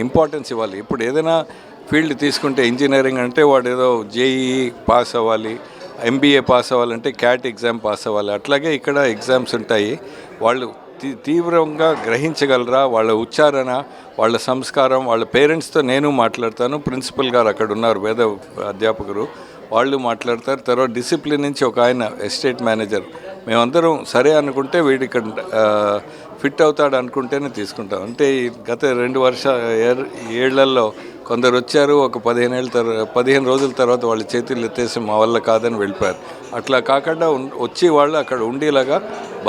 ఇంపార్టెన్స్ ఇవ్వాలి. ఇప్పుడు ఏదైనా ఫీల్డ్ తీసుకుంటే ఇంజనీరింగ్ అంటే వాడు ఏదో జేఈఈ పాస్ అవ్వాలి, ఎంబీఏ పాస్ అవ్వాలంటే క్యాట్ ఎగ్జామ్ పాస్ అవ్వాలి. అట్లాగే ఇక్కడ ఎగ్జామ్స్ ఉంటాయి. వాళ్ళు తీవ్రంగా గ్రహించగలరా, వాళ్ళ ఉచ్చారణ, వాళ్ళ సంస్కారం, వాళ్ళ పేరెంట్స్తో నేను మాట్లాడతాను. ప్రిన్సిపల్ గారు అక్కడ ఉన్నారు, వేద అధ్యాపకులు, వాళ్ళు మాట్లాడతారు. తర్వాత డిసిప్లిన్ నుంచి ఒక ఆయన ఎస్టేట్ మేనేజర్, మేమందరం సరే అనుకుంటే వీడు ఇక్కడ ఫిట్ అవుతాడు అనుకుంటేనే తీసుకుంటాం. అంటే గత 2 ఏళ్లలో కొందరు వచ్చారు, ఒక 15 రోజుల తర్వాత వాళ్ళ చేతులు ఎత్తేసి మా వల్ల కాదని వెళ్ళిపోయారు. అట్లా కాకుండా వచ్చి వాళ్ళు అక్కడ ఉండేలాగా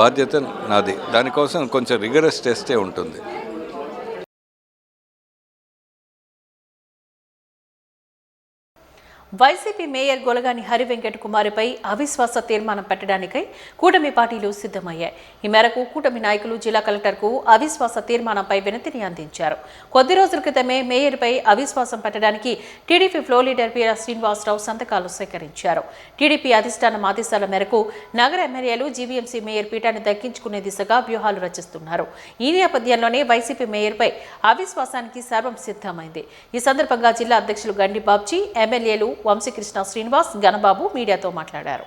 బాధ్యత నాది. దానికోసం కొంచెం రిగరస్ టెస్టే ఉంటుంది. వైసీపీ మేయర్ గొలగాని హరివెంకట కుమారిపై అవిశ్వాస తీర్మానం పెట్టడానికై కూటమి పార్టీలు సిద్ధమయ్యాయి. ఈ మేరకు కూటమి నాయకులు జిల్లా కలెక్టర్కు అవిశ్వాస తీర్మానంపై వినతిని అందించారు. కొద్ది రోజుల క్రితమే మేయర్పై అవిశ్వాసం పెట్టడానికి TDP floor leader Peera Srinivasarao సంతకాలు సేకరించారు. టీడీపీ అధిష్టానం ఆదేశాల మేరకు నగర ఎమ్మెల్యేలు జీవీఎంసీ మేయర్ పీఠాన్ని దక్కించుకునే దిశగా వ్యూహాలు రచిస్తున్నారు. ఈ నేపథ్యంలోనే వైసీపీ మేయర్పై అవిశ్వాసానికి సర్వం సిద్ధమైంది. ఈ సందర్భంగా జిల్లా అధ్యక్షులు గండి బాబ్జీ, ఎమ్మెల్యేలు వంశీకృష్ణ శ్రీనివాస్, గణబాబు మీడియాతో మాట్లాడారు.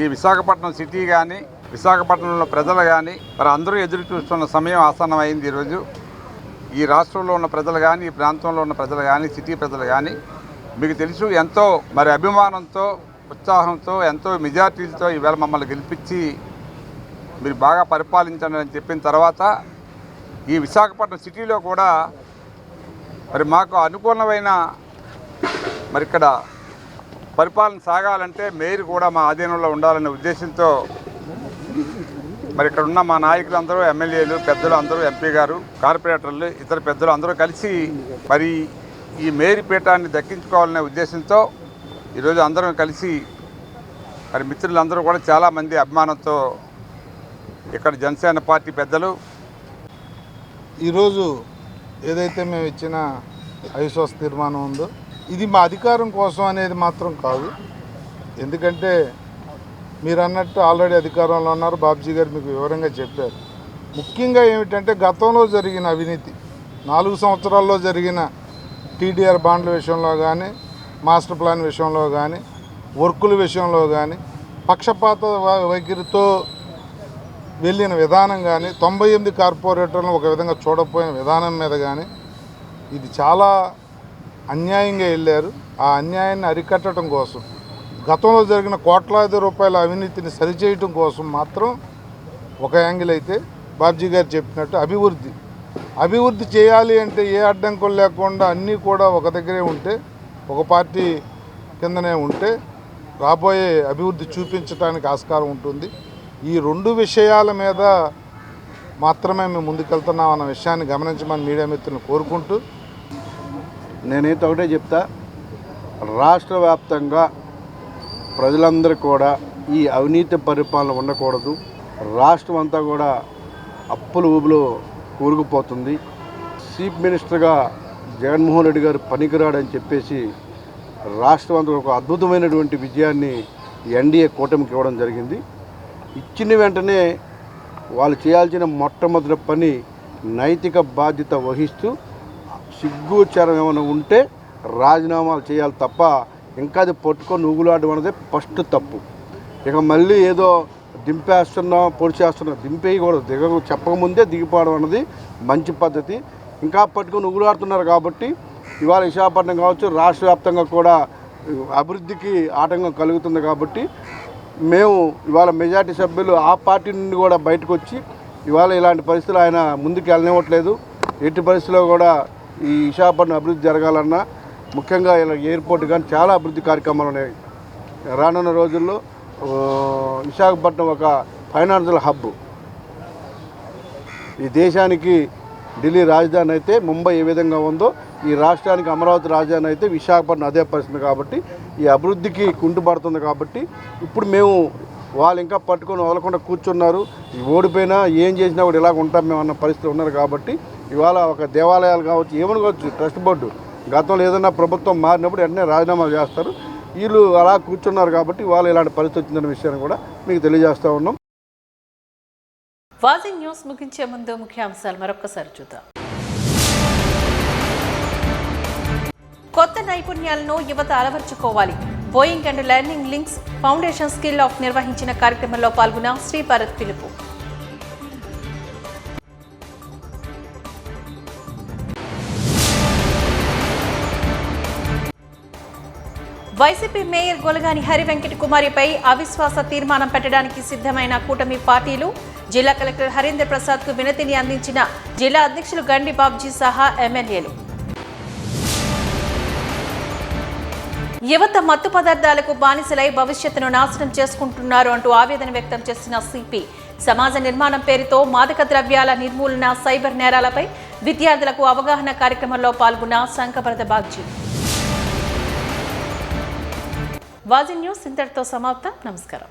ఈ విశాఖపట్నం సిటీ కానీ, విశాఖపట్నంలో ప్రజలు కానీ మరి అందరూ ఎదురు చూస్తున్న సమయం ఆసన్నమైంది. ఈరోజు ఈ రాష్ట్రంలో ఉన్న ప్రజలు కానీ, ఈ ప్రాంతంలో ఉన్న ప్రజలు కానీ, సిటీ ప్రజలు కానీ మీకు తెలుసు ఎంతో మరి అభిమానంతో, ఉత్సాహంతో, ఎంతో మెజార్టీలతో ఈవేళ మమ్మల్ని గెలిపించి మీరు బాగా పరిపాలించండి అని చెప్పిన తర్వాత ఈ విశాఖపట్నం సిటీలో కూడా మరి మాకు అనుకూలమైన మరి ఇక్కడ పరిపాలన సాగాలంటే మేయర్ కూడా మా ఆధీనంలో ఉండాలనే ఉద్దేశంతో మరి ఇక్కడ ఉన్న మా నాయకులందరూ, ఎమ్మెల్యేలు, పెద్దలు అందరూ, ఎంపీ గారు, కార్పొరేటర్లు, ఇతర పెద్దలు అందరూ కలిసి మరి ఈ మేయర్ పీఠాన్ని దక్కించుకోవాలనే ఉద్దేశంతో ఈరోజు అందరం కలిసి మరి మిత్రులందరూ కూడా చాలామంది అభిమానంతో ఇక్కడ జనసేన పార్టీ పెద్దలు ఈరోజు ఏదైతే మేము ఇచ్చిన అవిశ్వాస తీర్మానం ఉందో ఇది మా అధికారం కోసం అనేది మాత్రం కాదు. ఎందుకంటే మీరు అన్నట్టు ఆల్రెడీ అధికారంలో ఉన్నారు, బాబ్జీ గారు మీకు వివరంగా చెప్పారు. ముఖ్యంగా ఏమిటంటే గతంలో జరిగిన అవినీతి, 4 సంవత్సరాల్లో జరిగిన టీడీఆర్ బాండ్ల విషయంలో కానీ, మాస్టర్ ప్లాన్ విషయంలో కానీ, వర్కుల విషయంలో కానీ, పక్షపాత వైఖరితో వెళ్ళిన విధానం కానీ, 98 కార్పొరేటర్లను ఒక విధంగా చూడకపోయిన విధానం మీద కానీ ఇది చాలా అన్యాయంగా వెళ్ళారు. ఆ అన్యాయాన్ని అరికట్టడం కోసం, గతంలో జరిగిన కోట్లాది రూపాయల అవినీతిని సరిచేయటం కోసం మాత్రం ఒక యాంగిల్ అయితే బాబ్జీ గారు చెప్పినట్టు అభివృద్ధి చేయాలి అంటే ఏ అడ్డంకులు లేకుండా అన్నీ కూడా ఒక దగ్గరే ఉంటే, ఒక పార్టీ కిందనే ఉంటే రాబోయే అభివృద్ధి చూపించడానికి ఆస్కారం ఉంటుంది. ఈ 2 విషయాల మీద మాత్రమే మేము ముందుకెళ్తున్నాం అన్న విషయాన్ని గమనించమని మీడియా మిత్రులను కోరుకుంటూ, నేనైతే ఒకటే చెప్తా, రాష్ట్ర వ్యాప్తంగా ప్రజలందరూ కూడా ఈ అవినీతి పరిపాలన ఉండకూడదు. రాష్ట్రం అంతా కూడా అప్పుల ఊబిలో కూరుకుపోతుంది. చీఫ్ మినిస్టర్గా జగన్మోహన్ రెడ్డి గారు పనికిరాడని చెప్పేసి రాష్ట్రం అంతా ఒక అద్భుతమైనటువంటి విజయాన్ని ఎన్డీఏ కూటమికి ఇవ్వడం జరిగింది. ఇచ్చిన వెంటనే వాళ్ళు చేయాల్సిన మొట్టమొదటి పని నైతిక బాధ్యత వహిస్తూ సిగ్గుచారం ఏమైనా ఉంటే రాజీనామాలు చేయాలి తప్ప ఇంకా అది పట్టుకొని ఊగులాడడం అనేది ఫస్ట్ తప్పు. ఇక మళ్ళీ ఏదో దింపేస్తున్నాం, పొడిచేస్తున్నాం, దింపేయకూడదు. చెప్పకముందే దిగిపోవడం అన్నది మంచి పద్ధతి. ఇంకా పట్టుకొని ఊగులాడుతున్నారు కాబట్టి ఇవాళ విశాఖపట్నం కావచ్చు, రాష్ట్ర వ్యాప్తంగా కూడా అభివృద్ధికి ఆటంకం కలుగుతుంది. కాబట్టి మేము ఇవాళ మెజార్టీ సభ్యులు ఆ పార్టీ నుండి కూడా బయటకు వచ్చి ఇవాళ ఇలాంటి పరిస్థితులు ఆయన ముందుకు వెళ్ళనివ్వట్లేదు. ఎట్టి పరిస్థితుల్లో కూడా ఈ విశాఖపట్నం అభివృద్ధి జరగాలన్నా, ముఖ్యంగా ఇలా ఎయిర్పోర్ట్ కానీ చాలా అభివృద్ధి కార్యక్రమాలు ఉన్నాయి. రానున్న రోజుల్లో విశాఖపట్నం ఒక ఫైనాన్షియల్ హబ్, ఈ దేశానికి ఢిల్లీ రాజధాని అయితే ముంబై ఏ విధంగా ఉందో ఈ రాష్ట్రానికి అమరావతి రాజధాని అయితే విశాఖపట్నం అదే పరిస్థితి కాబట్టి ఈ అభివృద్ధికి కుంటుపడుతుంది కాబట్టి ఇప్పుడు మేము వాళ్ళు ఇంకా పట్టుకొని వదలకుండా కూర్చున్నారు. ఓడిపోయినా ఏం చేసినా కూడా ఇలాగ ఉంటాం మేము అన్న పరిస్థితి ఉన్నారు కాబట్టి ఇవాళ ఒక దేవాలయాలు కావచ్చు ఏమని కావచ్చు ట్రస్ట్ బోర్డు గతంలో ఏదైనా ప్రభుత్వం మారినప్పుడు వెంటనే రాజీనామా చేస్తారు. వీళ్ళు అలా కూర్చున్నారు కాబట్టి వాళ్ళు ఇలాంటి పరిస్థితి వచ్చిందన్న విషయాన్ని కూడా మీకు తెలియజేస్తూ ఉన్నాం. వాజింగ్ న్యూస్ ముగించే ముందు ముఖ్యాంశాలు మరొకసారి చూద్దాం. కొత్త నైపుణ్యాలను యువత అలవర్చుకోవాలి. Boeing and learning links foundation skill of నిర్వహించిన కార్యక్రమంలో పాల్గొన్న శ్రీ భారత్ పిలుపు. వైసీపీ మేయర్ గొలగాని హరివెంకట కుమారిపై అవిశ్వాస తీర్మానం పెట్టడానికి సిద్ధమైన కూటమి పార్టీలు. జిల్లా కలెక్టర్ హరీందర్ ప్రసాద్ కు వినతిని అందించిన జిల్లా అధ్యక్షులు గండి బాబ్జీ సహా ఎమ్మెల్యేలు. యువత మత్తు పదార్థాలకు బానిసలై భవిష్యత్తును నాశనం చేసుకుంటున్నారు అంటూ ఆవేదన వ్యక్తం చేసిన సిపి. సమాజ నిర్మాణం పేరుతో మాదక ద్రవ్యాల నిర్మూలన, సైబర్ నేరాలపై విద్యార్థులకు అవగాహన కార్యక్రమంలో పాల్గొన్న శంకభరత బాగ్జీ. వాజింగ్ న్యూస్ ఇంతటితో సమాప్తం. నమస్కారం.